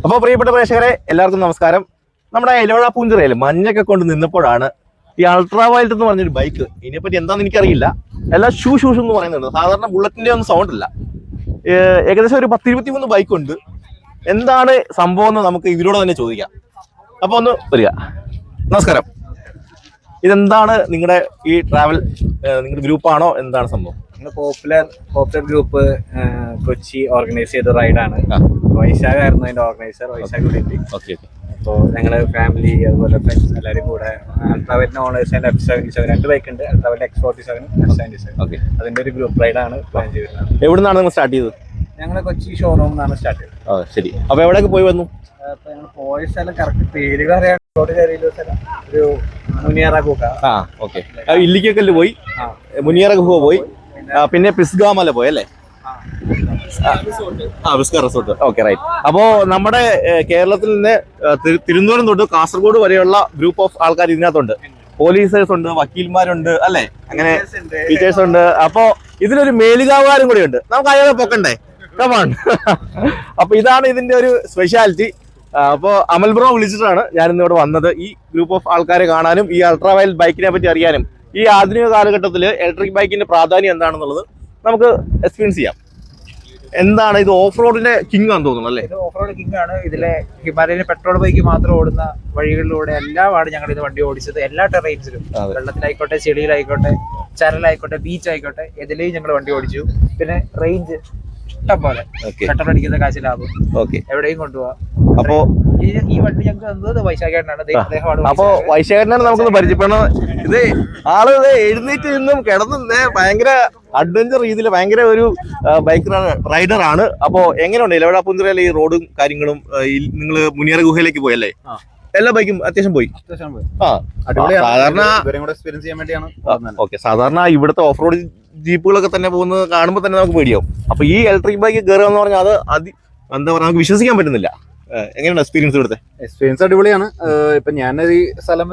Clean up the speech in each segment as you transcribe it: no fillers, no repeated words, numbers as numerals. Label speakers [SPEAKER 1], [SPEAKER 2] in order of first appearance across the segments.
[SPEAKER 1] അപ്പോൾ പ്രിയപ്പെട്ട പ്രേക്ഷകരെ എല്ലാവർക്കും നമസ്കാരം. നമ്മുടെ എലവഴ പൂഞ്ചിറയിൽ മഞ്ഞൊക്കെ കൊണ്ട് നിന്നപ്പോഴാണ് ഈ അൾട്രാ വയലറ്റ് എന്ന് പറഞ്ഞൊരു ബൈക്ക്, ഇതിനെപ്പറ്റി എന്താണെന്ന് എനിക്കറിയില്ല, എല്ലാം ഷൂ എന്ന് പറയുന്നുണ്ട്. സാധാരണ ബുള്ളറ്റിന്റെ ഒന്നും സൗണ്ട് ഇല്ല. ഏകദേശം ഒരു 10-23 ബൈക്ക് ഉണ്ട്. എന്താണ് സംഭവം എന്ന് നമുക്ക് ഇതിലൂടെ തന്നെ ചോദിക്കാം. അപ്പൊ ഒന്ന് വരിക. നമസ്കാരം. ഇതെന്താണ് നിങ്ങളുടെ ഈ ട്രാവൽ, നിങ്ങളുടെ ഗ്രൂപ്പാണോ, എന്താണ് സംഭവം?
[SPEAKER 2] പോപ്പുലർ ഗ്രൂപ്പ് കൊച്ചി ഓർഗനൈസ് ചെയ്ത റൈഡാണ്. വൈശാഖ് ആയിരുന്നു അതിന്റെ ഓർഗനൈസർ, വൈശാഖ് വിളിച്ച്. അപ്പോൾ ഞങ്ങള് ഫാമിലി അതുപോലെ ഫ്രണ്ട്സ് എല്ലാവരും കൂടെ അൾട്രാവൈറ്റിന്റെ ഓണേഴ്സ് ആൻഡ് F77 2 ബൈക്ക് ഉണ്ട്. അൾട്രാവൈറ്റ് X47 F77 അതിന്റെ ഒരു ഗ്രൂപ്പ് റൈഡാണ് പ്ലാൻ ചെയ്തിരുന്നത്.
[SPEAKER 1] എവിടെ നിന്നാണ് നിങ്ങൾ സ്റ്റാർട്ട് ചെയ്തത്?
[SPEAKER 2] ഞങ്ങള് കൊച്ചി ഷോറൂമിൽ നിന്നാണ് സ്റ്റാർട്ട് ചെയ്തത്.
[SPEAKER 1] ശരി. അപ്പൊ എവിടെയൊക്കെ പോയി വന്നു?
[SPEAKER 2] അപ്പൊ ഞങ്ങൾ പോയ സ്ഥലം കറക്റ്റ് പേരുകൾ അറിയാൻ ഒരു മുനിയറ ഗുഹ.
[SPEAKER 1] ഇല്ലിക്കല്ല് പോയി, മുനിയറ ഗുഹ പോയി, പിന്നെ പിസ്ഗാമല പോയി അല്ലേ? റിസോർട്ട്. Okay, right. അപ്പോ നമ്മുടെ കേരളത്തിൽ നിന്ന് തിരുവനന്തപുരം തൊട്ട് കാസർഗോഡ് വരെയുള്ള ഗ്രൂപ്പ് ഓഫ് ആൾക്കാർ ഇതിനകത്തുണ്ട്. പോലീസേഴ്സ് ഉണ്ട്, വക്കീൽമാരുണ്ട് അല്ലെ, അങ്ങനെ ടീച്ചേഴ്സ് ഉണ്ട്. അപ്പോ ഇതിലൊരു മേലുകാവുകാരും കൂടി ഉണ്ട്. നമുക്ക് അയാളെ പൊക്കണ്ടേ? കമാൺ. അപ്പൊ ഇതാണ് ഇതിന്റെ ഒരു സ്പെഷ്യാലിറ്റി. അപ്പോൾ അമൽ ബ്രോ വിളിച്ചിട്ടാണ് ഞാൻ ഇന്നിവിടെ വന്നത്, ഈ ഗ്രൂപ്പ് ഓഫ് ആൾക്കാരെ കാണാനും ഈ അൾട്രാ വയലറ്റ് ബൈക്കിനെ പറ്റി അറിയാനും ഈ ആധുനിക കാലഘട്ടത്തിൽ ഇലക്ട്രിക് ബൈക്കിന്റെ പ്രാധാന്യം എന്താണെന്നുള്ളത് നമുക്ക് എക്സ്പീരിയൻസ് ചെയ്യാം. എന്താണ് ഇത്? ഓഫ് റോഡിന്റെ കിങ് ആണെന്ന് തോന്നുന്നു അല്ലേ?
[SPEAKER 2] ഇത് ഓഫ് റോഡ് കിങ് ആണ്. ഇതിലെ ഹിമാലയൻ പെട്രോൾ ബൈക്ക് മാത്രം ഓടുന്ന വഴികളിലൂടെ എല്ലാമാണ് ഞങ്ങൾ ഇത് വണ്ടി ഓടിച്ചത്. എല്ലാ ടെറൈൻസിലും, വെള്ളത്തിലായിക്കോട്ടെ, ചെളിയിലായിക്കോട്ടെ, ചരലായിക്കോട്ടെ, ബീച്ച് ആയിക്കോട്ടെ, ഇതിലെയും ഞങ്ങൾ വണ്ടി ഓടിച്ചു. പിന്നെ റേഞ്ച് ഇഷ്ടം പോലെ, പെട്രോൾ അടിക്കുന്ന കാശ് ലാഭം, എവിടെയും കൊണ്ടുപോവാം.
[SPEAKER 1] അപ്പോ
[SPEAKER 2] ഈ വണ്ടി ഞങ്ങൾക്ക് തന്നത് വൈശാഖേട്ടനാണ്.
[SPEAKER 1] അപ്പൊ വൈശാഖേട്ടനാണ് നമുക്കൊന്ന് പരിചയപ്പെടണം. ഇത് ആള് എഴുന്നേറ്റ് നിന്നും കിടന്ന് ഭയങ്കര അഡ്വഞ്ചർ രീതിയിൽ ഭയങ്കര ഒരു ബൈക്ക് റൈഡർ ആണ്. അപ്പൊ എങ്ങനെയുണ്ട് ഇലവഴ പൂഞ്ചിറയിലെ ഈ റോഡും കാര്യങ്ങളും? നിങ്ങള് മുനിയറ ഗുഹയിലേക്ക് പോയല്ലേ? എല്ലാ ബൈക്കും അത്യാവശ്യം പോയി. സാധാരണ ഇവിടുത്തെ ഓഫ് റോഡ് ജീപ്പുകളൊക്കെ തന്നെ പോകുന്നത് കാണുമ്പോൾ തന്നെ നമുക്ക് പേടിയാവും. അപ്പൊ ഈ ഇലക്ട്രിക് ബൈക്ക് കയറുക എന്ന് പറഞ്ഞാൽ അത് എന്താ പറയാ, നമുക്ക് വിശ്വസിക്കാൻ പറ്റുന്നില്ല. എങ്ങനെയാണ് എക്സ്പീരിയൻസ് ഇവിടുത്തെ?
[SPEAKER 3] എക്സ്പീരിയൻസ് അടിപൊളിയാണ്. ഇപ്പൊ ഞാൻ ഈ സ്ഥലം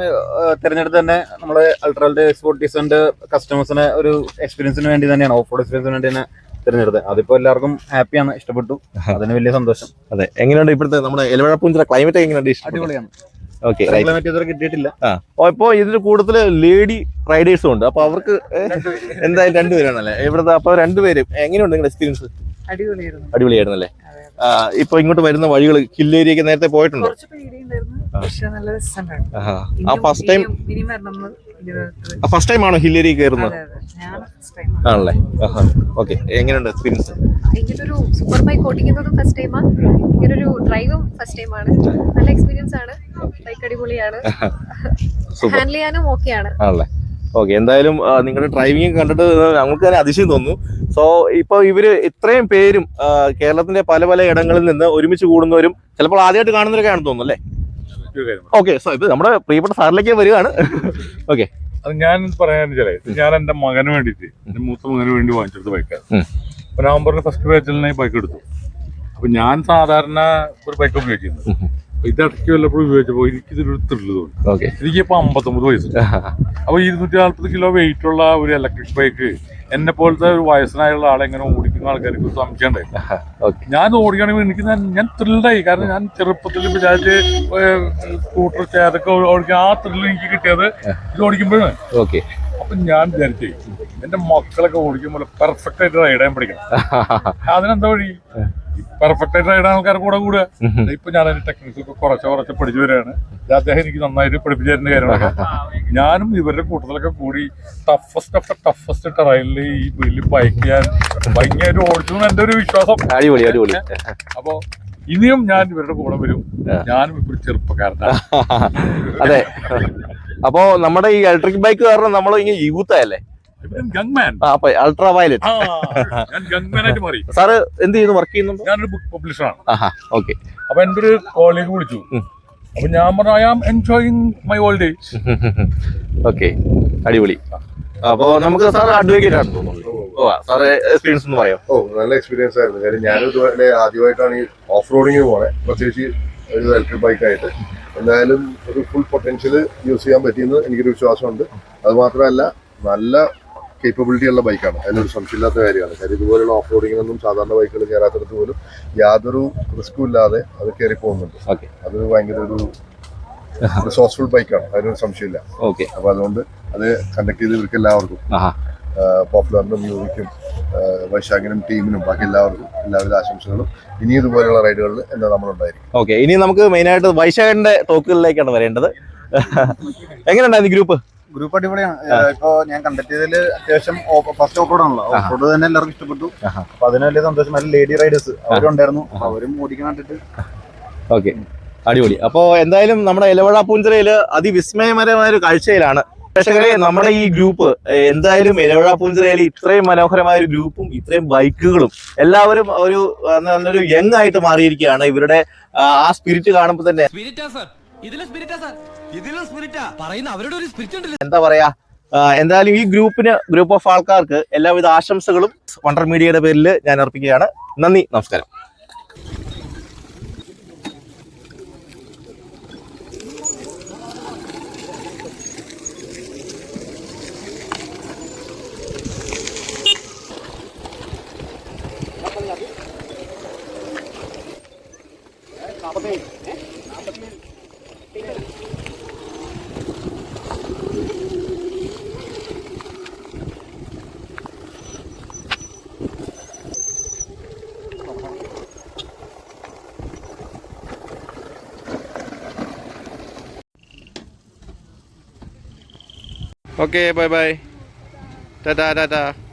[SPEAKER 3] തിരഞ്ഞെടുത്ത് തന്നെ നമ്മള് അൾട്രാവൈറ്റ് X47 കസ്റ്റമേഴ്സിന് ഒരു എക്സ്പീരിയൻസിന് വേണ്ടി തന്നെയാണ്, ഓഫ് റോഡ് എക്സ്പീരിയൻസിന് വേണ്ടി തന്നെ തിരഞ്ഞെടുത്തത്. അതിപ്പോ എല്ലാവർക്കും ഹാപ്പിയാണ്, ഇഷ്ടപ്പെട്ടു, അതിന് വലിയ സന്തോഷം.
[SPEAKER 1] അതെ. എങ്ങനെയുണ്ട് ഇപ്പോഴത്തെ നമ്മുടെ എലവഴ പൂഞ്ചിറ ക്ലൈമറ്റ്? എങ്ങനെയുണ്ട്?
[SPEAKER 3] അടിപൊളിയാണ്.
[SPEAKER 1] ക്ലൈമറ്റ്
[SPEAKER 3] ഇതുവരെ കിട്ടിയിട്ടില്ല.
[SPEAKER 1] ഇപ്പൊ ഇതിൽ കൂടുതൽ ലേഡി റൈഡേഴ്സും ഉണ്ട്. അപ്പൊ അവർക്ക് എന്തായാലും രണ്ടുപേരാണല്ലേ ഇവിടുത്തെ? അപ്പൊ രണ്ടുപേരും എങ്ങനെയുണ്ട് നിങ്ങളുടെ എക്സ്പീരിയൻസ്? അടിപൊളിയായിരുന്നല്ലേ? ഇപ്പൊ ഇങ്ങോട്ട് വരുന്ന വഴികൾ, ഹിൽ ഏരിയക്ക് നേരത്തെ പോയിട്ടുണ്ടോ? ഫസ്റ്റ് ടൈം ആണോ ഹിൽ ഏരിയ കയറുന്നത്? ആണല്ലേ? ഓക്കെ. എങ്ങനെയുണ്ട് എക്സ്പീരിയൻസ്?
[SPEAKER 4] ഇങ്ങനൊരു സൂപ്പർ ബൈക്ക് ഓടിക്കുന്നതും ഫസ്റ്റ് ടൈമാണ്, ഇങ്ങനൊരു ഡ്രൈവും ഫസ്റ്റ് ടൈമാണ്. നല്ല എക്സ്പീരിയൻസ് ആണ്. ബൈക്ക് അടിപൊളിയാണ്, ഹാൻഡിൽ ചെയ്യാനും ഓക്കെയാണ്.
[SPEAKER 1] ആണല്ലേ? ഓക്കെ. എന്തായാലും നിങ്ങളുടെ ഡ്രൈവിംഗ് കണ്ടിട്ട് നമുക്ക് തന്നെ അതിശയം തോന്നുന്നു. സോ ഇപ്പൊ ഇവര് ഇത്രയും പേരും കേരളത്തിന്റെ പല പല ഇടങ്ങളിൽ നിന്ന് ഒരുമിച്ച് കൂടുന്നവരും ചിലപ്പോൾ ആദ്യമായിട്ട് കാണുന്നവരൊക്കെയാണെന്ന് തോന്നുന്നു അല്ലേ? ഓക്കെ. സോ ഇത് നമ്മുടെ പ്രിയപ്പെട്ട സാറിലേക്ക് വരികയാണ്. ഓക്കെ.
[SPEAKER 5] അത് ഞാൻ പറയാൻ ഞാൻ എന്റെ മകന് വേണ്ടിയിട്ട്, എന്റെ മൂത്ത മകന് വേണ്ടി വാങ്ങിച്ചെടുത്ത ബൈക്കാണ്. അപ്പൊ നവംബറിന് ഫസ്റ്റ് ബാച്ചിൽ ബൈക്ക് എടുത്തു. അപ്പൊ ഞാൻ സാധാരണ ഒരു ബൈക്ക് ഉപയോഗിക്കുന്നത്, ഇത് ഇടയ്ക്ക് വല്ലപ്പോഴും ഉപയോഗിച്ചപ്പോ എനിക്കിതൊരു ത്രില്ല് തോന്നി. എനിക്കിപ്പോ 59 വയസ്സ്. അപ്പൊ 240 കിലോ വെയിറ്റ് ഉള്ള ഒരു ഇലക്ട്രിക് ബൈക്ക് എന്നെ പോലത്തെ ഒരു വയസ്സനായുള്ള ആളെ എങ്ങനെ ഓടിക്കുന്ന ആൾക്കാർക്ക് സംശയം ഉണ്ടായി. ഞാൻ ഓടിക്കുകയാണെങ്കിൽ എനിക്ക് ഞാൻ ത്രില്ലായി. കാരണം ഞാൻ ചെറുപ്പത്തിൽ വിചാരിച്ച് സ്കൂട്ടർ ചേതൊക്കെ ഓടിക്കാൻ ആ ത്രില്ല് എനിക്ക് കിട്ടിയത് ഇത് ഓടിക്കുമ്പോഴാണ്. അപ്പൊ ഞാൻ വിചാരിച്ചേ എന്റെ മക്കളൊക്കെ ഓടിക്കുമ്പോൾ പെർഫെക്റ്റ് ആയിട്ട് റൈഡ് ചെയ്യാൻ പഠിക്കണം. അതിനെന്താ വഴി? പെർഫെക്റ്റ് ആയിട്ട് റൈഡ് ആൾക്കാർ കൂടെ കൂടുക. ഇപ്പൊ ഞാൻ അതിന്റെ ടെക്നിക്സ് ഒക്കെ കുറച്ച് പഠിച്ചു വരികയാണ്. അദ്ദേഹം എനിക്ക് നന്നായിട്ട് പഠിപ്പിച്ചു തരുന്ന കാര്യമാണ്. ഞാനും ഇവരുടെ കൂട്ടത്തിലൊക്കെ കൂടി ടഫസ്റ്റ് ടെറൈനിൽ ഈ വലിയ ബൈക്ക് ഞാൻ ഭയങ്കരമായിട്ട് ഓടിച്ചു എന്റെ ഒരു വിശ്വാസം. അപ്പൊ ഇനിയും ഞാൻ ഇവരുടെ കൂടെ വരും. ഞാനും ഇപ്പൊ ചെറുപ്പക്കാരനാണ്.
[SPEAKER 1] അതെ. അപ്പോ നമ്മുടെ ഈ ഇലക്ട്രിക് ബൈക്ക് കാരണം നമ്മൾ ഇങ്ങനെ യൂത്തായല്ലേ? Ultra violet. സാറ് എന്ത് ചെയ്യുന്നു? വർക്ക് ചെയ്യുന്നുണ്ടോ?
[SPEAKER 5] ഞാനൊരു ബുക്ക് പബ്ലിഷറാണ്.
[SPEAKER 1] ഓക്കെ.
[SPEAKER 5] അപ്പൊ എന്റെ ഒരു കോളീഗ് വിളിച്ചു. അപ്പൊ ഞാൻ പറഞ്ഞു I am enjoying my old age.
[SPEAKER 1] Okay, അടിപൊളി. അപ്പൊ നമുക്ക് സാർ അഡ്വക്കേറ്റ് ആണ് തോന്നുന്നു. സാറ് എക്സ്പീരിയൻസ് ഒന്ന് പറയാം.
[SPEAKER 6] നല്ല എക്സ്പീരിയൻസ് ആയിരുന്നു. കാര്യം ഞാനിതുപോലെ ആദ്യമായിട്ടാണ് ഈ ഓഫ് റോഡിങ്ങിന് പോണേ, പ്രത്യേകിച്ച് ഒരു ഇലക്ട്രിക് ബൈക്കായിട്ട്. എന്തായാലും ഒരു ഫുൾ പൊട്ടൻഷ്യൽ യൂസ് ചെയ്യാൻ പറ്റിയെന്ന് എനിക്കൊരു വിശ്വാസമുണ്ട്. അത് മാത്രമല്ല നല്ല കേപ്പബിലിറ്റി ഉള്ള ബൈക്കാണ്, അതിനൊരു സംശയമില്ലാത്ത കാര്യമാണ്. കാര്യം ഇതുപോലുള്ള ഓഫ് റോഡിങ്ങിനൊന്നും സാധാരണ ബൈക്കുകൾ കയറാത്തടത്ത് പോലും യാതൊരു റിസ്ക്കും ഇല്ലാതെ അത് കയറി പോകുന്നുണ്ട്. അത് ഭയങ്കര ഒരു റിസോഴ്സ്ഫുൾ ബൈക്കാണ്, അതിനൊരു സംശയമില്ല. അപ്പൊ അതുകൊണ്ട് അത് കണ്ടക്ട് ചെയ്തവർക്ക് എല്ലാവർക്കും, പോപ്പുലറിനും മ്യൂസിക്കും വൈശാഖിനും ടീമിനും ബാക്കി എല്ലാവർക്കും എല്ലാവിധ ആശംസകളും. ഇനി ഇതുപോലെയുള്ള റൈഡുകളിൽ എന്താ നമ്മളുണ്ടായിരിക്കും.
[SPEAKER 1] ഇനി നമുക്ക് മെയിനായിട്ട് വൈശാഖിന്റെ ടോക്കുകളിലേക്കാണ് വരേണ്ടത്. എങ്ങനെയുണ്ടായിരുന്നു ഗ്രൂപ്പ്?
[SPEAKER 3] അടിപൊളിയാണ്. ഇപ്പൊ ഞാൻ കണ്ടക്ട് ചെയ്തതിൽ അത്യാവശ്യം ഫസ്റ്റ് ഓഫ് റോഡ് ആണല്ലോ, ഓഫ് റോഡ് തന്നെ എല്ലാവർക്കും ഇഷ്ടപ്പെട്ടു. അപ്പൊ അതിന് വലിയ സന്തോഷം. അതിൽ ലേഡി റൈഡേഴ്സ് അവരുണ്ടായിരുന്നു, അവരും ഓടിക്കാൻ കണ്ടിട്ട്
[SPEAKER 1] അടിപൊളി. അപ്പോ എന്തായാലും നമ്മുടെ ഇലവഴ പൂഞ്ചിറയില് അതിവിസ്മയകരമായ ഒരു കാഴ്ചയിലാണ്. പ്രേക്ഷകരെ, നമ്മുടെ ഈ ഗ്രൂപ്പ് എന്തായാലും ഇലവഴ പൂഞ്ചിറയിൽ ഇത്രയും മനോഹരമായ ഒരു ഗ്രൂപ്പും ഇത്രയും ബൈക്കുകളും എല്ലാവരും നല്ലൊരു യങ് ആയിട്ട് മാറിയിരിക്കുകയാണ്. ഇവരുടെ ആ സ്പിരിറ്റ് കാണുമ്പോൾ തന്നെ എന്താ പറയാ, എന്തായാലും ഈ ഗ്രൂപ്പ് ഓഫ് ആൾക്കാർക്ക് എല്ലാവിധ ആശംസകളും വണ്ടർ മീഡിയയുടെ പേരിൽ ഞാൻ അർപ്പിക്കുകയാണ്. നന്ദി, നമസ്കാരം. Okay, bye bye. Ta-da, ta-da.